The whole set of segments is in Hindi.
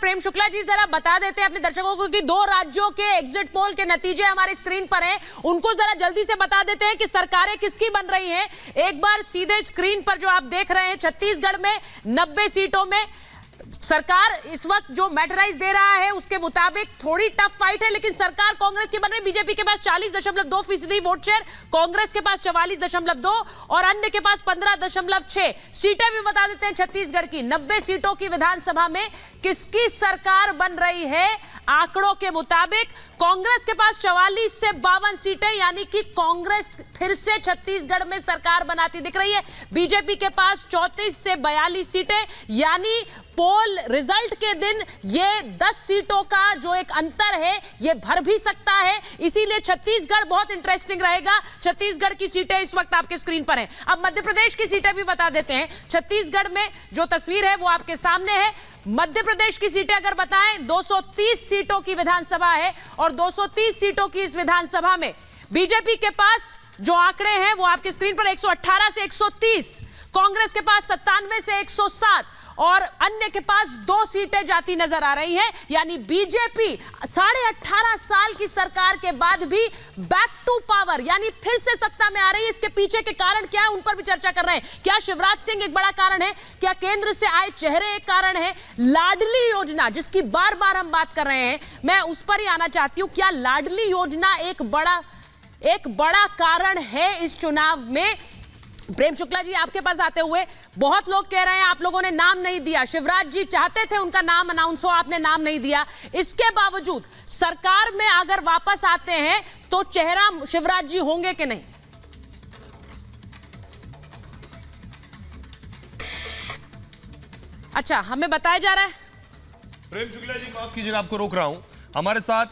प्रेम शुक्ला जी जरा बता देते हैं अपने दर्शकों को कि 2 राज्यों के एग्जिट पोल के नतीजे हमारी स्क्रीन पर हैं, उनको जरा जल्दी से बता देते हैं कि सरकारें किसकी बन रही हैं। एक बार सीधे स्क्रीन पर जो आप देख रहे हैं, छत्तीसगढ़ में 90 सीटों में सरकार इस वक्त जो मैटराइज दे रहा है उसके मुताबिक थोड़ी टफ फाइट है, लेकिन सरकार कांग्रेस की बन रही है। बीजेपी के पास 40.2% वोट शेयर, कांग्रेस के पास 44.2 और अन्य के पास 15.6 सीटें। भी बता देते हैं छत्तीसगढ़ की 90 सीटों की विधानसभा में किसकी सरकार बन रही है। आंकड़ों के मुताबिक कांग्रेस के पास 44 से 52 सीटें, यानी कि कांग्रेस फिर से छत्तीसगढ़ में सरकार बनाती दिख रही है। बीजेपी के पास 34 से 42 सीटें, यानी पोल रिजल्ट के दिन ये 10 सीटों का जो एक अंतर है ये भर भी सकता है। इसीलिए छत्तीसगढ़ बहुत इंटरेस्टिंग रहेगा। छत्तीसगढ़ की सीटें इस वक्त आपके स्क्रीन पर हैं। अब मध्य प्रदेश की सीटें भी बता देते हैं। छत्तीसगढ़ में जो तस्वीर है वो आपके सामने है। मध्य प्रदेश की सीटें अगर बताएं, 230 सीटों की विधानसभा है और 230 सीटों की इस विधानसभा में बीजेपी के पास जो आंकड़े हैं वो आपके स्क्रीन पर 118 से 130, कांग्रेस के पास 97 से 107 और अन्य के पास 2 सीटें जाती नजर आ रही हैं। यानी बीजेपी 18.5 साल की सरकार के बाद भी बैक टू पावर यानी फिर से सत्ता में आ रही है। इसके पीछे के कारण क्या है उन पर भी चर्चा कर रहे हैं। क्या शिवराज सिंह एक बड़ा कारण है? क्या केंद्र से आए चेहरे एक कारण है? लाडली योजना जिसकी बार बार हम बात कर रहे हैं, मैं उस पर ही आना चाहती हूं। क्या लाडली योजना एक बड़ा कारण है इस चुनाव में? प्रेम शुक्ला जी आपके पास आते हुए, बहुत लोग कह रहे हैं आप लोगों ने नाम नहीं दिया। शिवराज जी चाहते थे उनका नाम अनाउंस हो, आपने नाम नहीं दिया। इसके बावजूद सरकार में अगर वापस आते हैं तो चेहरा शिवराज जी होंगे कि नहीं? अच्छा, हमें बताया जा रहा है। प्रेम शुक्ला जी माफ कीजिएगा, आपको रोक रहा हूं। हमारे साथ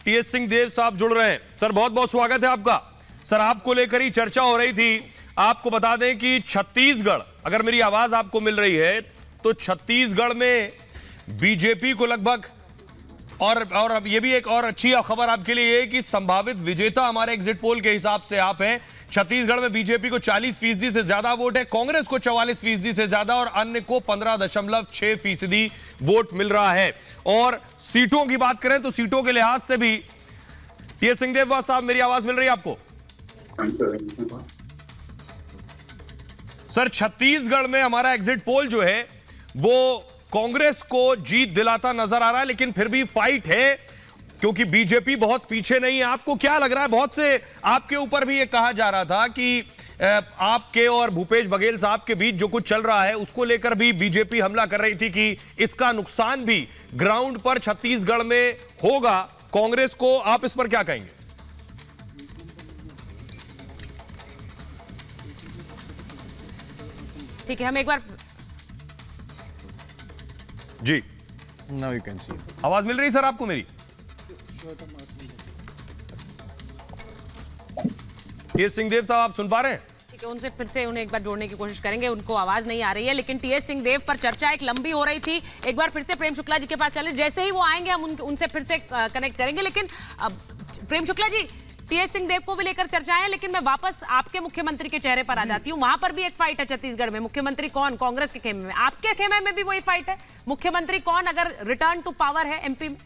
टीएस सिंहदेव साहब जुड़ रहे हैं। सर बहुत बहुत स्वागत है आपका। सर आपको लेकर ही चर्चा हो रही थी। आपको बता दें कि छत्तीसगढ़, अगर मेरी आवाज आपको मिल रही है तो छत्तीसगढ़ में बीजेपी को लगभग और अब ये भी एक और अच्छी खबर आपके लिए है कि संभावित विजेता हमारे एग्जिट पोल के हिसाब से आप हैं। छत्तीसगढ़ में बीजेपी को 40% से ज्यादा वोट है, कांग्रेस को 44% से ज्यादा और अन्य को 15.6% वोट मिल रहा है। और सीटों की बात करें तो सीटों के लिहाज से भी टीएस सिंहदेव साहब मेरी आवाज मिल रही है आपको? सर छत्तीसगढ़ में हमारा एग्जिट पोल जो है वो कांग्रेस को जीत दिलाता नजर आ रहा है, लेकिन फिर भी फाइट है क्योंकि बीजेपी बहुत पीछे नहीं है। आपको क्या लग रहा है? बहुत से आपके ऊपर भी ये कहा जा रहा था कि आपके और भूपेश बघेल साहब के बीच जो कुछ चल रहा है उसको लेकर भी बीजेपी हमला कर रही थी कि इसका नुकसान भी ग्राउंड पर छत्तीसगढ़ में होगा कांग्रेस को। आप इस पर क्या कहेंगे? ठीक है, हम एक बार जी। Now you can see. आवाज मिल रही सर आपको मेरी? टीएस सिंहदेव साहब आप सुन पा रहे हैं? ठीक है, उनसे फिर से उन्हें एक बार जोड़ने की कोशिश करेंगे। उनको आवाज नहीं आ रही है, लेकिन टीएस सिंहदेव पर चर्चा एक लंबी हो रही थी। एक बार फिर से प्रेम शुक्ला जी के पास चले, जैसे ही वो आएंगे हम उनसे फिर से कनेक्ट करेंगे। लेकिन प्रेम शुक्ला जी, टीएस सिंहदेव को भी लेकर चर्चाएं, लेकिन मैं वापस आपके मुख्यमंत्री के चेहरे पर आ जाती हूं। वहां पर भी एक फाइट है छत्तीसगढ़ में। मुख्यमंत्री कौन? कांग्रेस के खेमे में। आपके खेमे में भी वही फाइट है। मुख्यमंत्री कौन अगर रिटर्न टू पावर है एमपी में?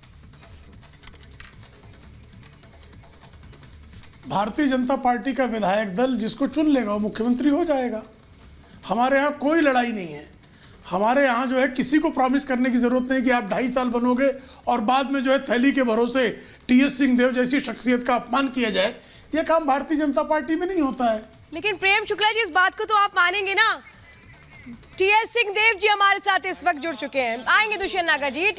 भारतीय जनता पार्टी का विधायक दल जिसको चुन लेगा वो मुख्यमंत्री हो जाएगा। हमारे यहाँ कोई लड़ाई नहीं है। हमारे यहाँ जो है किसी को प्रॉमिस करने की जरूरत नहीं कि आप 2.5 साल बनोगे और बाद में जो है थैली के भरोसे टीएस सिंहदेव जैसी शख्सियत का अपमान किया जाए। यह काम भारतीय जनता पार्टी में नहीं होता है। लेकिन प्रेम शुक्ला जी, इस बात को तो आप मानेंगे ना, टीएस सिंहदेव जी हमारे साथ इस वक्त जुड़ चुके हैं। आएंगे दुष्यंत नागर जी।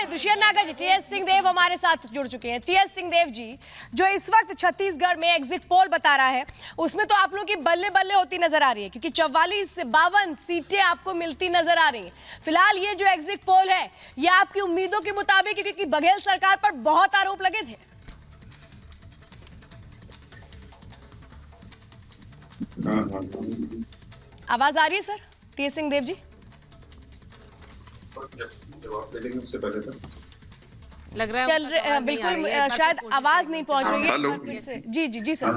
दुष्यंत नागर जी, टीएस सिंहदेव हमारे साथ जुड़ चुके हैं। टीएस सिंहदेव जी जो इस वक्त छत्तीसगढ़ में एग्जिट पोल बता रहा है उसमें तो आप लोगों की बल्ले बल्ले होती नजर आ रही है, क्योंकि 44 से 52 सीटें आपको मिलती नजर आ रही हैं। फिलहाल ये जो एग्जिट पोल है ये आपकी उम्मीदों के मुताबिक, क्योंकि बघेल सरकार पर बहुत आरोप लगे थे। आवाज आ रही है सर टीएस सिंहदेव जी? लग रहा है चल रहे बिल्कुल, शायद आवाज नहीं पहुंच रही है। जी जी जी सर।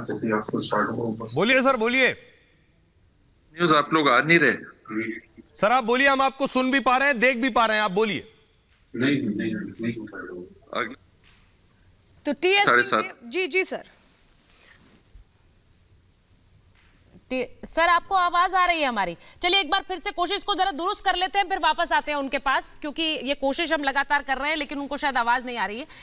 बोलिए सर, बोलिए। न्यूज आप लोग आ नहीं रहे। सर आप बोलिए, हम आपको सुन भी पा रहे हैं, देख भी पा रहे हैं, आप बोलिए। नहीं हो पाएगा। तो टीएस 7:30 जी जी सर। सर आपको आवाज आ रही है हमारी? चलिए एक बार फिर से कोशिश को जरा दुरुस्त कर लेते हैं, फिर वापस आते हैं उनके पास, क्योंकि ये कोशिश हम लगातार कर रहे हैं लेकिन उनको शायद आवाज नहीं आ रही है।